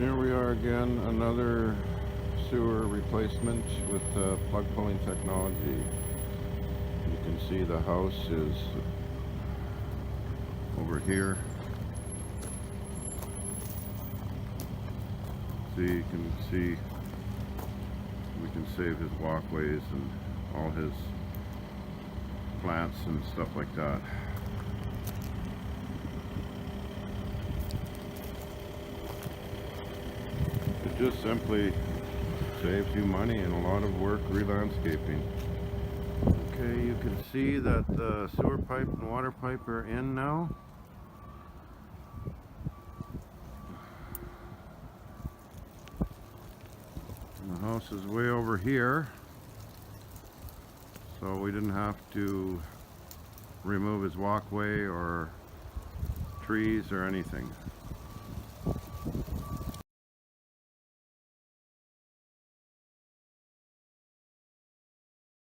Here we are again, another sewer replacement with plug pulling technology. You can see the house is over here. So you can see we can save his walkways and all his plants and stuff like that. It just simply saves you money and a lot of work re-landscaping. Okay, you can see that the sewer pipe and water pipe are in now. And the house is way over here, so we didn't have to remove his walkway or trees or anything.